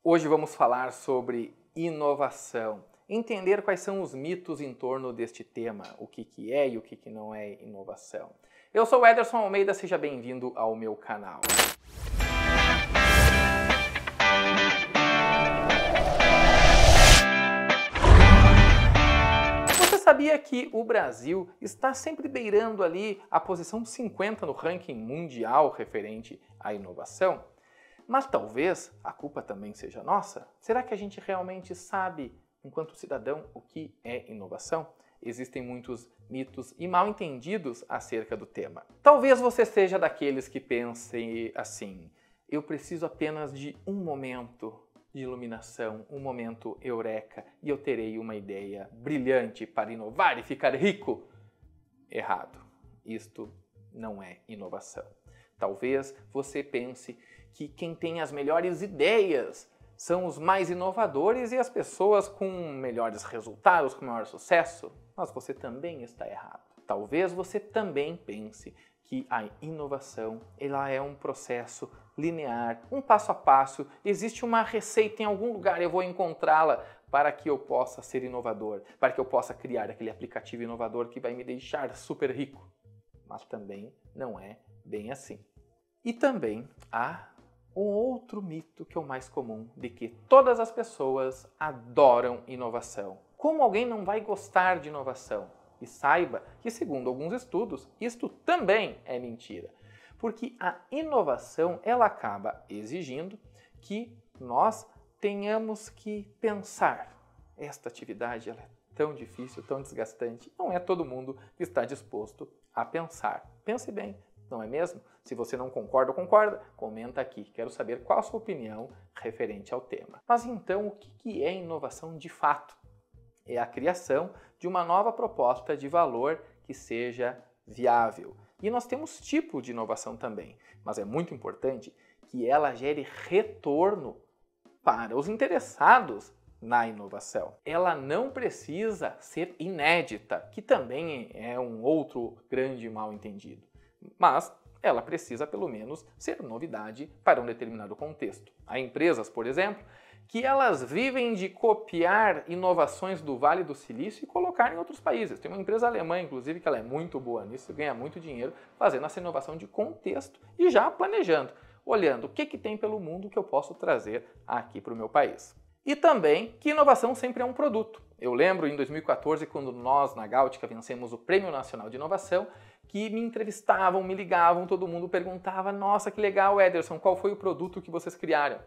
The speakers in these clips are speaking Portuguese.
Hoje vamos falar sobre inovação, entender quais são os mitos em torno deste tema, o que é e o que não é inovação. Eu sou o Ederson Almeida, seja bem-vindo ao meu canal. Você sabia que o Brasil está sempre beirando ali a posição 50 no ranking mundial referente à inovação? Mas talvez a culpa também seja nossa? Será que a gente realmente sabe, enquanto cidadão, o que é inovação? Existem muitos mitos e mal entendidos acerca do tema. Talvez você seja daqueles que pensem assim: eu preciso apenas de um momento de iluminação, um momento eureka, e eu terei uma ideia brilhante para inovar e ficar rico. Errado. Isto não é inovação. Talvez você pense que quem tem as melhores ideias são os mais inovadores e as pessoas com melhores resultados, com maior sucesso, mas você também está errado. Talvez você também pense que a inovação ela é um processo linear, um passo a passo, existe uma receita em algum lugar, eu vou encontrá-la para que eu possa ser inovador, para que eu possa criar aquele aplicativo inovador que vai me deixar super rico. Mas também não é bem assim. E também há um outro mito que é o mais comum, de que todas as pessoas adoram inovação. Como alguém não vai gostar de inovação? E saiba que, segundo alguns estudos, isto também é mentira. Porque a inovação ela acaba exigindo que nós tenhamos que pensar. Esta atividade ela é tão difícil, tão desgastante. Não é todo mundo que está disposto a pensar. Pense bem. Não é mesmo? Se você não concorda ou concorda, comenta aqui. Quero saber qual a sua opinião referente ao tema. Mas então, o que é inovação de fato? É a criação de uma nova proposta de valor que seja viável. E nós temos tipo de inovação também, mas é muito importante que ela gere retorno para os interessados na inovação. Ela não precisa ser inédita, que também é um outro grande mal-entendido. Mas ela precisa, pelo menos, ser novidade para um determinado contexto. Há empresas, por exemplo, que elas vivem de copiar inovações do Vale do Silício e colocar em outros países. Tem uma empresa alemã, inclusive, que ela é muito boa nisso, ganha muito dinheiro fazendo essa inovação de contexto e já planejando, olhando o que tem pelo mundo que eu posso trazer aqui para o meu país. E também que inovação sempre é um produto. Eu lembro em 2014, quando nós, na Gáutica, vencemos o Prêmio Nacional de Inovação, que me entrevistavam, me ligavam, todo mundo perguntava: nossa, que legal, Ederson, qual foi o produto que vocês criaram?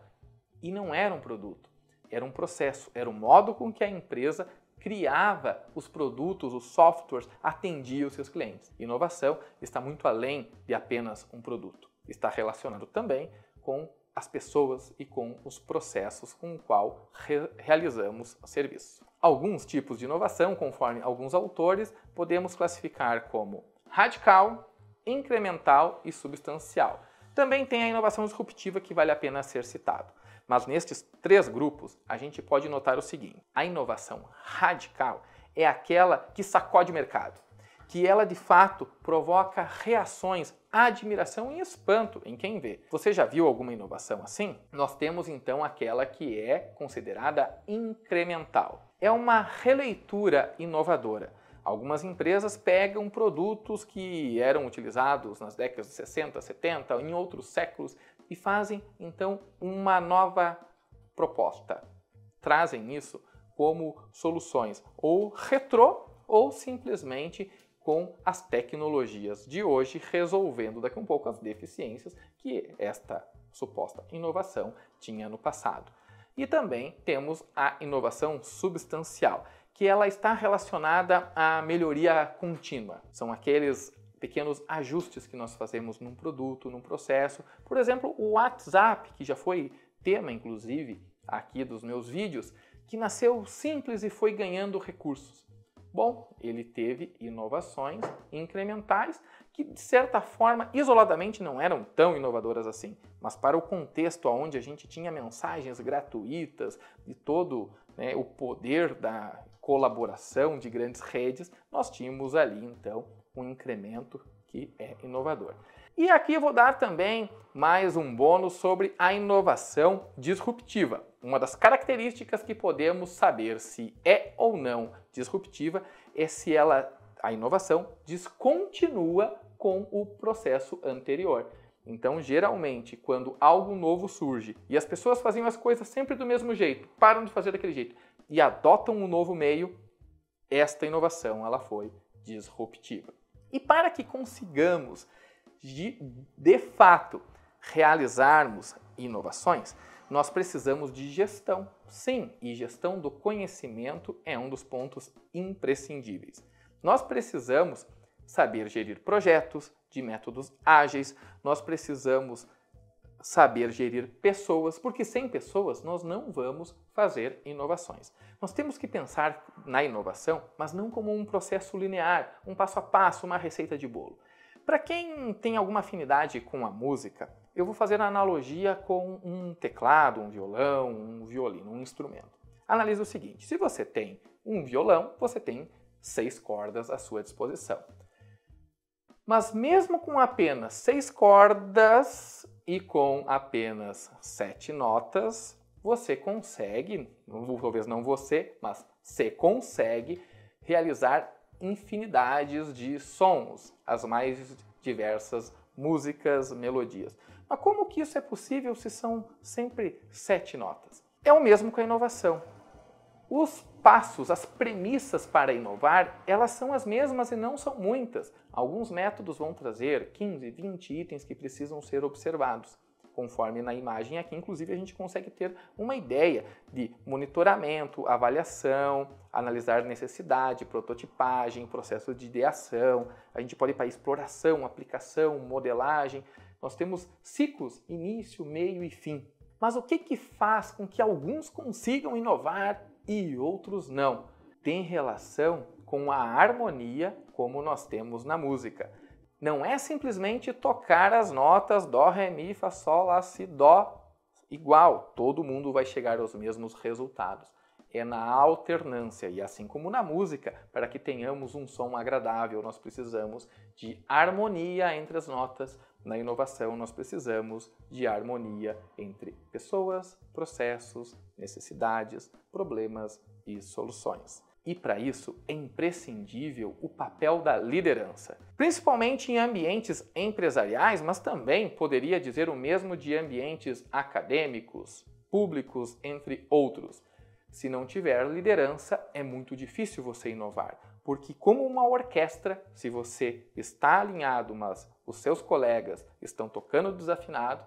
E não era um produto, era um processo, era o modo com que a empresa criava os produtos, os softwares, atendia os seus clientes. Inovação está muito além de apenas um produto, está relacionado também com as pessoas e com os processos com o qual realizamos o serviço. Alguns tipos de inovação, conforme alguns autores, podemos classificar como radical, incremental e substancial. Também tem a inovação disruptiva que vale a pena ser citado. Mas nestes três grupos, a gente pode notar o seguinte: a inovação radical é aquela que sacode o mercado, que ela de fato provoca reações, admiração e espanto em quem vê. Você já viu alguma inovação assim? Nós temos então aquela que é considerada incremental. É uma releitura inovadora. Algumas empresas pegam produtos que eram utilizados nas décadas de 60, 70, em outros séculos e fazem então uma nova proposta. Trazem isso como soluções ou retrô ou simplesmente com as tecnologias de hoje, resolvendo daqui a um pouco as deficiências que esta suposta inovação tinha no passado. E também temos a inovação substancial, que ela está relacionada à melhoria contínua. São aqueles pequenos ajustes que nós fazemos num produto, num processo. Por exemplo, o WhatsApp, que já foi tema, inclusive, aqui dos meus vídeos, que nasceu simples e foi ganhando recursos. Bom, ele teve inovações incrementais que, de certa forma, isoladamente não eram tão inovadoras assim, mas para o contexto onde a gente tinha mensagens gratuitas e todo o poder da colaboração de grandes redes, nós tínhamos ali, então, um incremento que é inovador. E aqui eu vou dar também mais um bônus sobre a inovação disruptiva. Uma das características que podemos saber se é ou não disruptiva é se a inovação descontinua com o processo anterior. Então, geralmente, quando algo novo surge e as pessoas faziam as coisas sempre do mesmo jeito, param de fazer daquele jeito e adotam um novo meio, esta inovação ela foi disruptiva. E para que consigamos de fato realizarmos inovações, nós precisamos de gestão. Sim, e gestão do conhecimento é um dos pontos imprescindíveis. Nós precisamos saber gerir projetos de métodos ágeis, nós precisamos saber gerir pessoas, porque sem pessoas nós não vamos fazer inovações. Nós temos que pensar na inovação, mas não como um processo linear, um passo a passo, uma receita de bolo. Para quem tem alguma afinidade com a música, eu vou fazer a analogia com um teclado, um violão, um violino, um instrumento. Analise o seguinte, se você tem um violão, você tem 6 cordas à sua disposição. Mas mesmo com apenas 6 cordas e com apenas 7 notas, você consegue, talvez não você, mas você consegue realizar infinidades de sons, as mais diversas músicas, melodias. Mas como que isso é possível se são sempre 7 notas? É o mesmo com a inovação. Os passos, as premissas para inovar, elas são as mesmas e não são muitas. Alguns métodos vão trazer 15, 20 itens que precisam ser observados. Conforme na imagem aqui, inclusive, a gente consegue ter uma ideia de monitoramento, avaliação, analisar necessidade, prototipagem, processo de ideação. A gente pode ir para exploração, aplicação, modelagem. Nós temos ciclos, início, meio e fim. Mas o que faz com que alguns consigam inovar e outros não? Tem relação com a harmonia, como nós temos na música. Não é simplesmente tocar as notas dó, ré, mi, fá, sol, lá, si, dó igual. Todo mundo vai chegar aos mesmos resultados. É na alternância e assim como na música, para que tenhamos um som agradável, nós precisamos de harmonia entre as notas. Na inovação, nós precisamos de harmonia entre pessoas, processos, necessidades, problemas e soluções. E para isso é imprescindível o papel da liderança, principalmente em ambientes empresariais, mas também poderia dizer o mesmo de ambientes acadêmicos, públicos, entre outros. Se não tiver liderança, é muito difícil você inovar, porque como uma orquestra, se você está alinhado, mas os seus colegas estão tocando desafinado,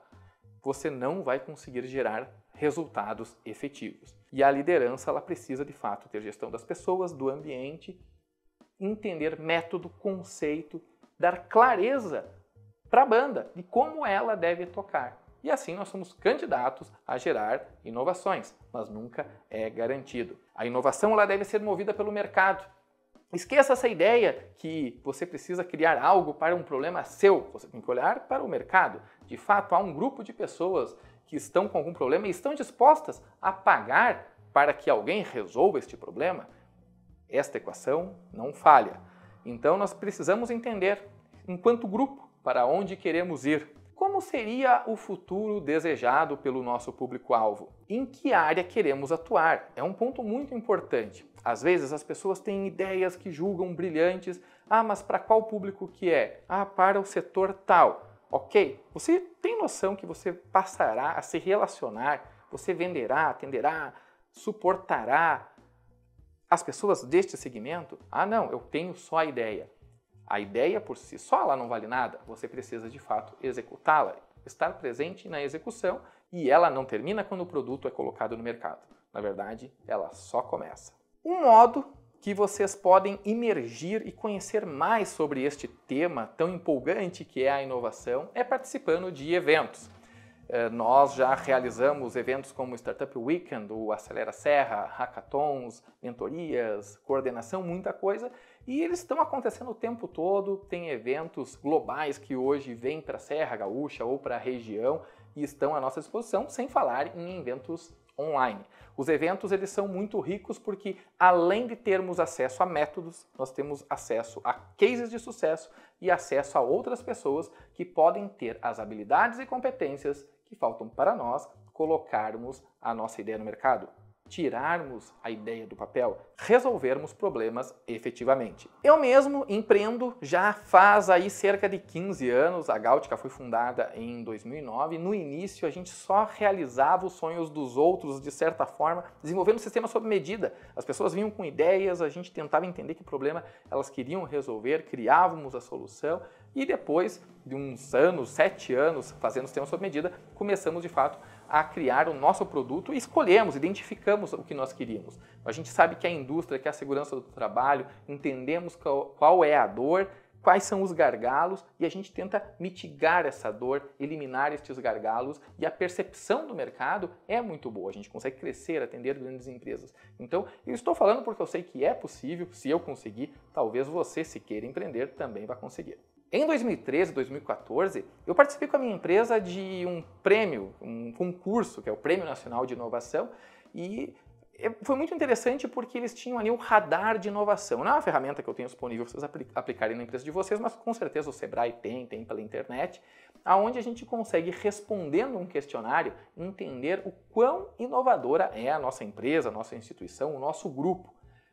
você não vai conseguir gerar resultados efetivos. E a liderança, ela precisa de fato ter gestão das pessoas, do ambiente, entender método, conceito, dar clareza para a banda de como ela deve tocar. E assim nós somos candidatos a gerar inovações, mas nunca é garantido. A inovação ela deve ser movida pelo mercado. Esqueça essa ideia que você precisa criar algo para um problema seu. Você tem que olhar para o mercado. De fato, há um grupo de pessoas que estão com algum problema e estão dispostas a pagar para que alguém resolva este problema. Esta equação não falha. Então nós precisamos entender, enquanto grupo, para onde queremos ir. Como seria o futuro desejado pelo nosso público-alvo? Em que área queremos atuar? É um ponto muito importante. Às vezes as pessoas têm ideias que julgam brilhantes. Ah, mas para qual público que é? Ah, para o setor tal. Ok, você tem noção que você passará a se relacionar, você venderá, atenderá, suportará as pessoas deste segmento? Ah, não, eu tenho só a ideia. A ideia por si só ela não vale nada, você precisa de fato executá-la, estar presente na execução e ela não termina quando o produto é colocado no mercado. Na verdade, ela só começa. Um modo que vocês podem imergir e conhecer mais sobre este tema tão empolgante que é a inovação é participando de eventos. Nós já realizamos eventos como o Startup Weekend, o Acelera Serra, hackathons, mentorias, coordenação, muita coisa. E eles estão acontecendo o tempo todo, tem eventos globais que hoje vêm para a Serra Gaúcha ou para a região e estão à nossa disposição, sem falar em eventos online. Os eventos eles são muito ricos porque, além de termos acesso a métodos, nós temos acesso a cases de sucesso e acesso a outras pessoas que podem ter as habilidades e competências que faltam para nós colocarmos a nossa ideia no mercado, tirarmos a ideia do papel, resolvermos problemas efetivamente. Eu mesmo empreendo já faz aí cerca de 15 anos, a Gautica foi fundada em 2009, no início a gente só realizava os sonhos dos outros de certa forma, desenvolvendo um sistema sob medida. As pessoas vinham com ideias, a gente tentava entender que problema elas queriam resolver, criávamos a solução e depois de uns anos, 7 anos fazendo o sistema sob medida, começamos de fato a criar o nosso produto e escolhemos, identificamos o que nós queríamos. A gente sabe que a indústria, que é a segurança do trabalho, entendemos qual é a dor, quais são os gargalos e a gente tenta mitigar essa dor, eliminar estes gargalos e a percepção do mercado é muito boa. A gente consegue crescer, atender grandes empresas. Então, eu estou falando porque eu sei que é possível, se eu conseguir, talvez você, se queira empreender, também vai conseguir. Em 2013, 2014, eu participei com a minha empresa de um prêmio, um concurso, que é o Prêmio Nacional de Inovação, e foi muito interessante porque eles tinham ali o radar de inovação. Não é uma ferramenta que eu tenho disponível para vocês aplicarem na empresa de vocês, mas com certeza o Sebrae tem pela internet, onde a gente consegue, respondendo um questionário, entender o quão inovadora é a nossa empresa, a nossa instituição, o nosso grupo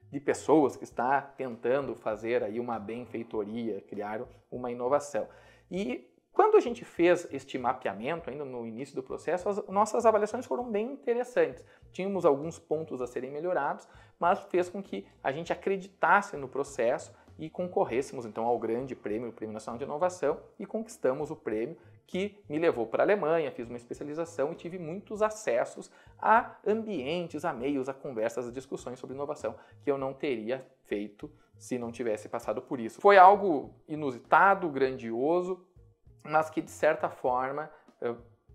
de pessoas que está tentando fazer aí uma benfeitoria, criar uma inovação. E quando a gente fez este mapeamento, ainda no início do processo, as nossas avaliações foram bem interessantes. Tínhamos alguns pontos a serem melhorados, mas fez com que a gente acreditasse no processo e concorrêssemos então ao grande prêmio, o Prêmio Nacional de Inovação, e conquistamos o prêmio que me levou para a Alemanha, fiz uma especialização e tive muitos acessos a ambientes, a meios, a conversas, a discussões sobre inovação que eu não teria feito se não tivesse passado por isso. Foi algo inusitado, grandioso, mas que de certa forma,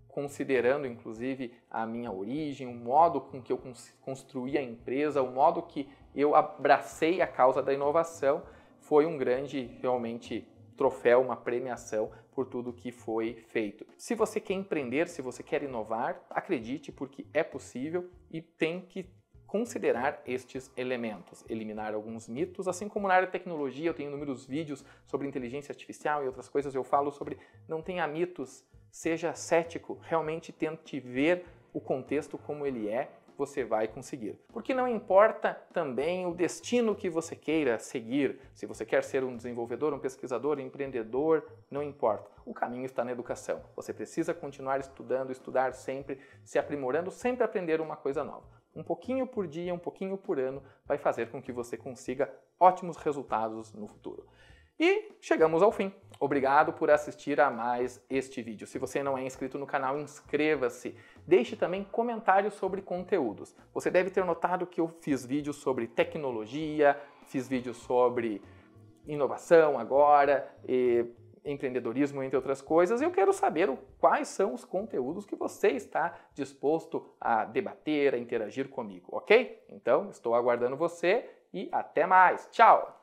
considerando inclusive a minha origem, o modo com que eu construí a empresa, o modo que eu abracei a causa da inovação, foi um grande, realmente, troféu, uma premiação por tudo que foi feito. Se você quer empreender, se você quer inovar, acredite, porque é possível e tem que considerar estes elementos, eliminar alguns mitos, assim como na área de tecnologia eu tenho inúmeros vídeos sobre inteligência artificial e outras coisas, eu falo sobre não tenha mitos, seja cético, realmente tente ver o contexto como ele é, você vai conseguir. Porque não importa também o destino que você queira seguir, se você quer ser um desenvolvedor, um pesquisador, um empreendedor, não importa. O caminho está na educação. Você precisa continuar estudando, estudar sempre, se aprimorando, sempre aprender uma coisa nova. Um pouquinho por dia, um pouquinho por ano, vai fazer com que você consiga ótimos resultados no futuro. E chegamos ao fim. Obrigado por assistir a mais este vídeo. Se você não é inscrito no canal, inscreva-se. Deixe também comentários sobre conteúdos. Você deve ter notado que eu fiz vídeos sobre tecnologia, fiz vídeos sobre inovação agora, empreendedorismo, entre outras coisas. Eu quero saber quais são os conteúdos que você está disposto a debater, a interagir comigo, ok? Então, estou aguardando você e até mais. Tchau!